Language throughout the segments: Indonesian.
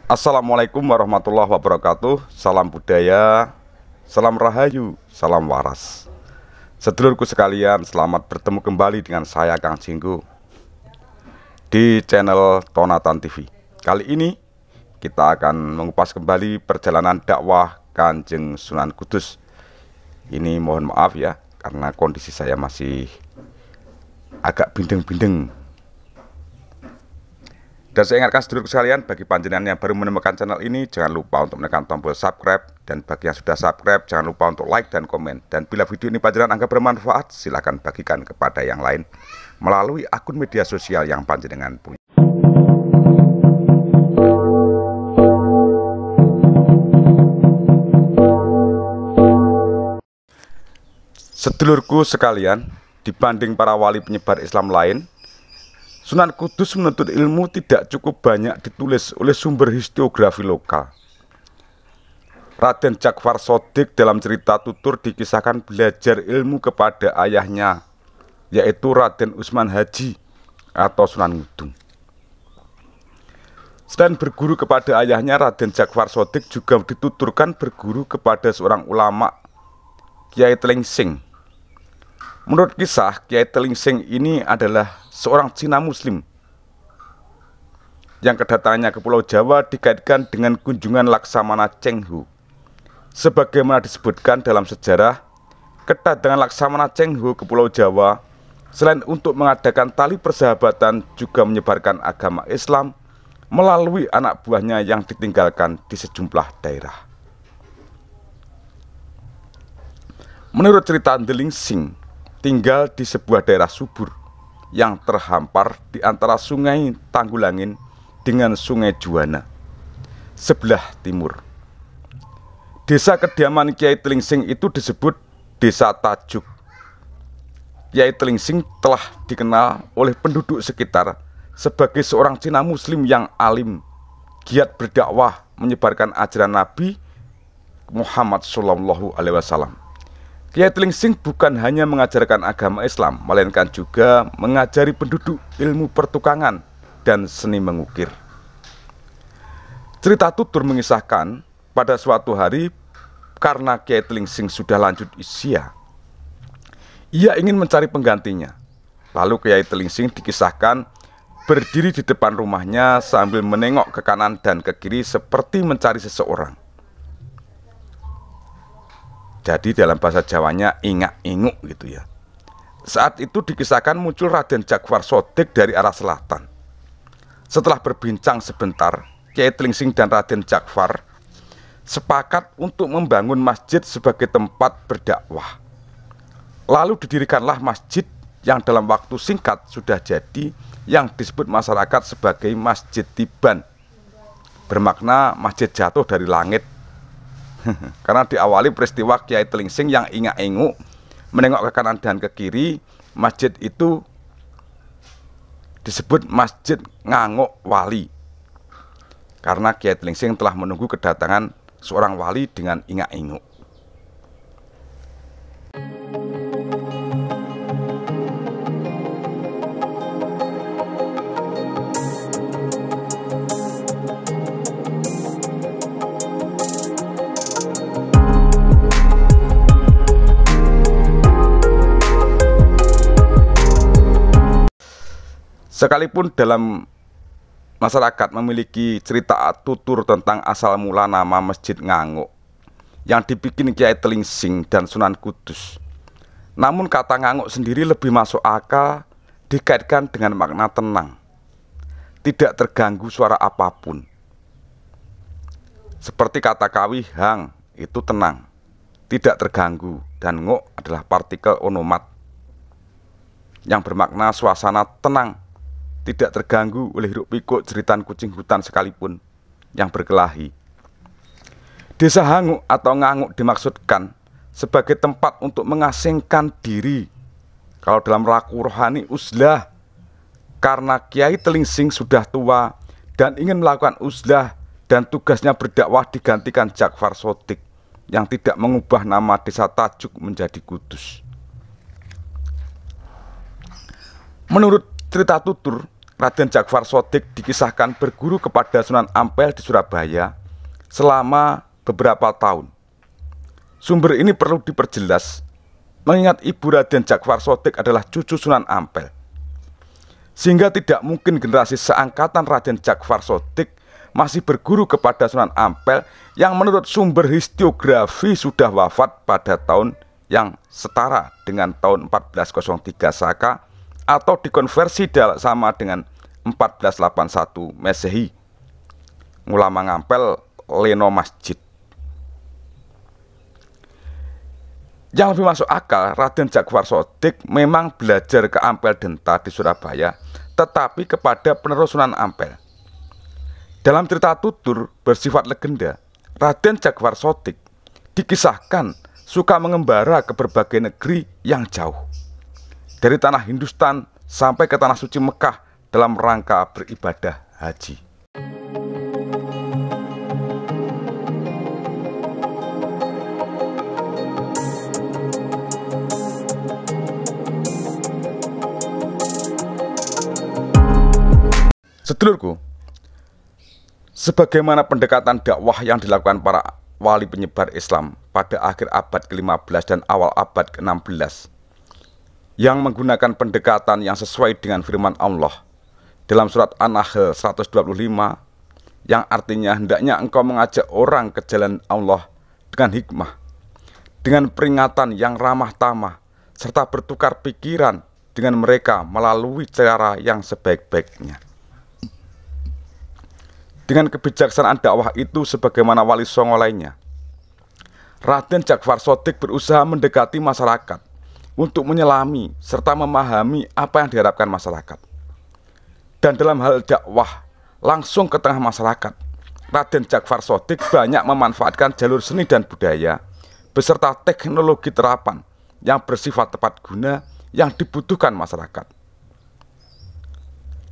Assalamualaikum warahmatullahi wabarakatuh. Salam budaya, salam rahayu, salam waras. Sedulurku sekalian, selamat bertemu kembali dengan saya Kang Jinggo di channel Tonatan TV. Kali ini kita akan mengupas kembali perjalanan dakwah Kanjeng Sunan Kudus. Ini mohon maaf ya, karena kondisi saya masih agak bindeng-bindeng. Dan saya ingatkan sedulur sekalian, bagi panjenengan yang baru menemukan channel ini, jangan lupa untuk menekan tombol subscribe. Dan bagi yang sudah subscribe, jangan lupa untuk like dan komen. Dan bila video ini panjenengan anggap bermanfaat, silakan bagikan kepada yang lain melalui akun media sosial yang panjenengan punya. Sedulurku sekalian, dibanding para wali penyebar Islam lain, Sunan Kudus menuntut ilmu tidak cukup banyak ditulis oleh sumber historiografi lokal. Raden Jakfar Shodiq dalam cerita tutur dikisahkan belajar ilmu kepada ayahnya, yaitu Raden Usman Haji atau Sunan Ngudung. Selain berguru kepada ayahnya, Raden Jakfar Shodiq juga dituturkan berguru kepada seorang ulama, Kiai Tlingsing. Menurut kisah, Kiai Tlingsing ini adalah seorang Cina Muslim yang kedatangannya ke Pulau Jawa dikaitkan dengan kunjungan Laksamana Cheng Ho. Sebagaimana disebutkan dalam sejarah, kedatangan Laksamana Cheng Ho ke Pulau Jawa selain untuk mengadakan tali persahabatan, juga menyebarkan agama Islam melalui anak buahnya yang ditinggalkan di sejumlah daerah. Menurut cerita Tlingsing, tinggal di sebuah daerah subur yang terhampar di antara sungai Tanggulangin dengan sungai Juwana sebelah timur. Desa kediaman Kiai Tlingsing itu disebut Desa Tajuk. Kiai Tlingsing telah dikenal oleh penduduk sekitar sebagai seorang Cina Muslim yang alim, giat berdakwah menyebarkan ajaran Nabi Muhammad SAW. Kiai Tlingsing bukan hanya mengajarkan agama Islam, melainkan juga mengajari penduduk ilmu pertukangan dan seni mengukir. Cerita tutur mengisahkan pada suatu hari, karena Kiai Tlingsing sudah lanjut usia, ia ingin mencari penggantinya. Lalu Kiai Tlingsing dikisahkan berdiri di depan rumahnya sambil menengok ke kanan dan ke kiri seperti mencari seseorang. Jadi dalam bahasa Jawanya ingak-inguk gitu ya. Saat itu dikisahkan muncul Raden Jakfar Shodiq dari arah selatan. Setelah berbincang sebentar, Kiai Tlingsing dan Raden Jakfar sepakat untuk membangun masjid sebagai tempat berdakwah. Lalu didirikanlah masjid yang dalam waktu singkat sudah jadi, yang disebut masyarakat sebagai Masjid Tiban, bermakna masjid jatuh dari langit. Karena diawali peristiwa Kiai Tlingsing yang ingak-inguk menengok ke kanan dan ke kiri, masjid itu disebut Masjid Nganguk Wali, karena Kiai Tlingsing telah menunggu kedatangan seorang wali dengan ingak-inguk. Sekalipun dalam masyarakat memiliki cerita tutur tentang asal mula nama Masjid Nganguk yang dibikin Kiai Tlingsing dan Sunan Kudus, namun kata nganguk sendiri lebih masuk akal dikaitkan dengan makna tenang, tidak terganggu suara apapun. Seperti kata kawi hang itu tenang, tidak terganggu, dan nguk adalah partikel onomat yang bermakna suasana tenang, tidak terganggu oleh hiruk pikuk jeritan kucing hutan sekalipun yang berkelahi. Desa Hanguk atau Nganguk dimaksudkan sebagai tempat untuk mengasingkan diri, kalau dalam laku rohani uzlah, karena Kiai Tlingsing sudah tua dan ingin melakukan uzlah dan tugasnya berdakwah digantikan Jakfar Shodiq yang tidak mengubah nama Desa Tajuk menjadi Kudus. Menurut cerita tutur, Raden Djafar Shodiq dikisahkan berguru kepada Sunan Ampel di Surabaya selama beberapa tahun. Sumber ini perlu diperjelas, mengingat ibu Raden Djafar Shodiq adalah cucu Sunan Ampel. Sehingga tidak mungkin generasi seangkatan Raden Djafar Shodiq masih berguru kepada Sunan Ampel yang menurut sumber historiografi sudah wafat pada tahun yang setara dengan tahun 1403 Saka atau dikonversi sama dengan 1481 Masehi. Ulama Ngampel leno masjid. Yang lebih masuk akal, Raden Djafar Shodiq memang belajar ke Ampel Denta di Surabaya, tetapi kepada penerus Sunan Ampel. Dalam cerita tutur bersifat legenda, Raden Djafar Shodiq dikisahkan suka mengembara ke berbagai negeri yang jauh, dari tanah Hindustan sampai ke tanah suci Mekah dalam rangka beribadah haji. Sedulurku, sebagaimana pendekatan dakwah yang dilakukan para wali penyebar Islam pada akhir abad ke-15 dan awal abad ke-16, yang menggunakan pendekatan yang sesuai dengan firman Allah dalam surat An-Nahl 125, yang artinya hendaknya engkau mengajak orang ke jalan Allah dengan hikmah, dengan peringatan yang ramah tamah, serta bertukar pikiran dengan mereka melalui cara yang sebaik-baiknya. Dengan kebijaksanaan dakwah itu sebagaimana wali songo lainnya, Raden Djafar Shodiq berusaha mendekati masyarakat untuk menyelami serta memahami apa yang diharapkan masyarakat. Dan dalam hal dakwah langsung ke tengah masyarakat, Raden Djafar Shodiq banyak memanfaatkan jalur seni dan budaya beserta teknologi terapan yang bersifat tepat guna yang dibutuhkan masyarakat.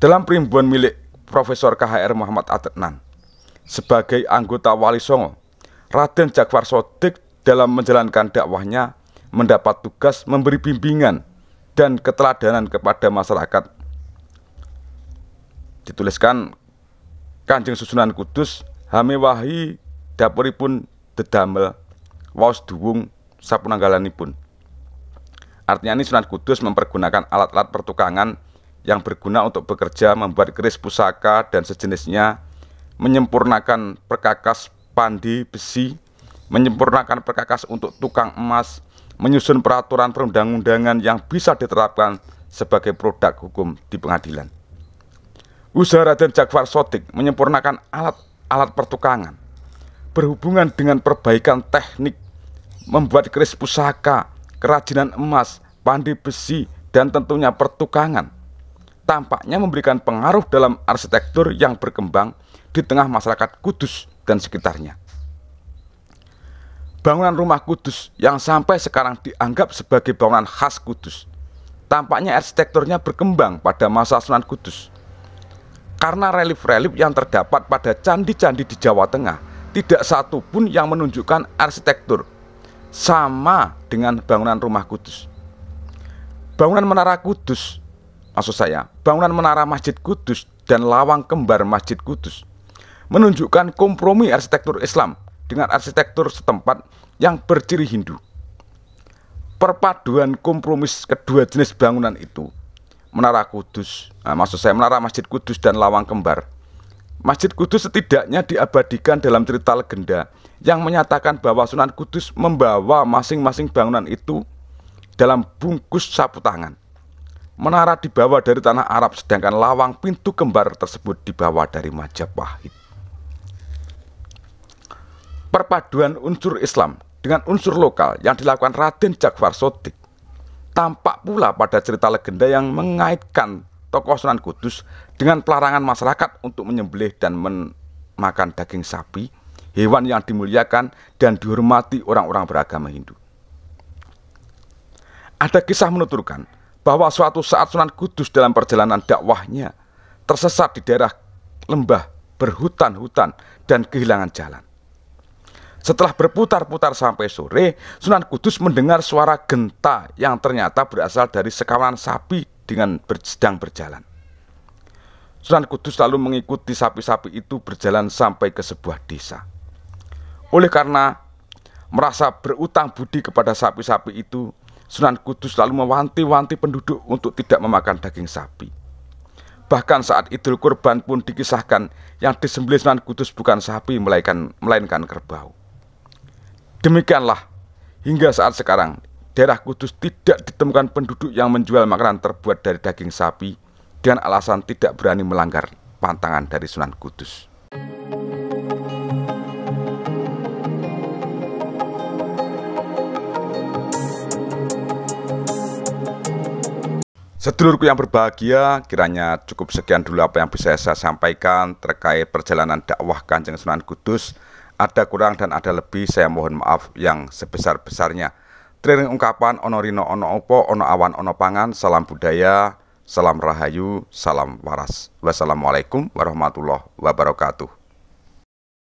Dalam perimbuan milik Profesor KHR Muhammad Adnan sebagai anggota Wali Songo, Raden Djafar Shodiq dalam menjalankan dakwahnya mendapat tugas memberi bimbingan dan keteladanan kepada masyarakat. Dituliskan Kanjeng Susunan Kudus Hamewahi dapuripun dedamel waos duwung sapunanggalanipun. Artinya ini Sunan Kudus mempergunakan alat-alat pertukangan yang berguna untuk bekerja membuat keris pusaka dan sejenisnya, menyempurnakan perkakas pandi besi, menyempurnakan perkakas untuk tukang emas, menyusun peraturan perundang-undangan yang bisa diterapkan sebagai produk hukum di pengadilan. Usaha Raden Djafar Shodiq menyempurnakan alat-alat pertukangan berhubungan dengan perbaikan teknik, membuat keris pusaka, kerajinan emas, pandi besi, dan tentunya pertukangan, tampaknya memberikan pengaruh dalam arsitektur yang berkembang di tengah masyarakat Kudus dan sekitarnya. Bangunan rumah Kudus yang sampai sekarang dianggap sebagai bangunan khas Kudus, tampaknya arsitekturnya berkembang pada masa Sunan Kudus. Karena relief-relief yang terdapat pada candi-candi di Jawa Tengah, tidak satu pun yang menunjukkan arsitektur sama dengan bangunan rumah Kudus. Bangunan Menara Kudus, bangunan Menara Masjid Kudus dan lawang kembar Masjid Kudus menunjukkan kompromi arsitektur Islam dengan arsitektur setempat yang berciri Hindu. Perpaduan kompromis kedua jenis bangunan itu, Menara Kudus, Menara Masjid Kudus dan lawang kembar. Masjid Kudus setidaknya diabadikan dalam cerita legenda yang menyatakan bahwa Sunan Kudus membawa masing-masing bangunan itu dalam bungkus sapu tangan. Menara dibawa dari tanah Arab, sedangkan lawang pintu kembar tersebut dibawa dari Majapahit. Perpaduan unsur Islam dengan unsur lokal yang dilakukan Raden Djafar Shodiq tampak pula pada cerita legenda yang mengaitkan tokoh Sunan Kudus dengan pelarangan masyarakat untuk menyembelih dan memakan daging sapi, hewan yang dimuliakan dan dihormati orang-orang beragama Hindu. Ada kisah menuturkan bahwa suatu saat Sunan Kudus dalam perjalanan dakwahnya tersesat di daerah lembah berhutan-hutan dan kehilangan jalan. Setelah berputar-putar sampai sore, Sunan Kudus mendengar suara genta yang ternyata berasal dari sekawanan sapi sedang berjalan. Sunan Kudus lalu mengikuti sapi-sapi itu berjalan sampai ke sebuah desa. Oleh karena merasa berutang budi kepada sapi-sapi itu, Sunan Kudus lalu mewanti-wanti penduduk untuk tidak memakan daging sapi. Bahkan saat Idul Kurban pun dikisahkan yang disembelih Sunan Kudus bukan sapi melainkan kerbau. Demikianlah hingga saat sekarang daerah Kudus tidak ditemukan penduduk yang menjual makanan terbuat dari daging sapi dengan alasan tidak berani melanggar pantangan dari Sunan Kudus. Sedulurku yang berbahagia, kiranya cukup sekian dulu apa yang bisa saya sampaikan terkait perjalanan dakwah Kanjeng Sunan Kudus. Ada kurang dan ada lebih, saya mohon maaf yang sebesar-besarnya. Triring ungkapan ono rino ono opo ono awan ono pangan. Salam budaya, salam rahayu, salam waras. Wassalamualaikum warahmatullahi wabarakatuh.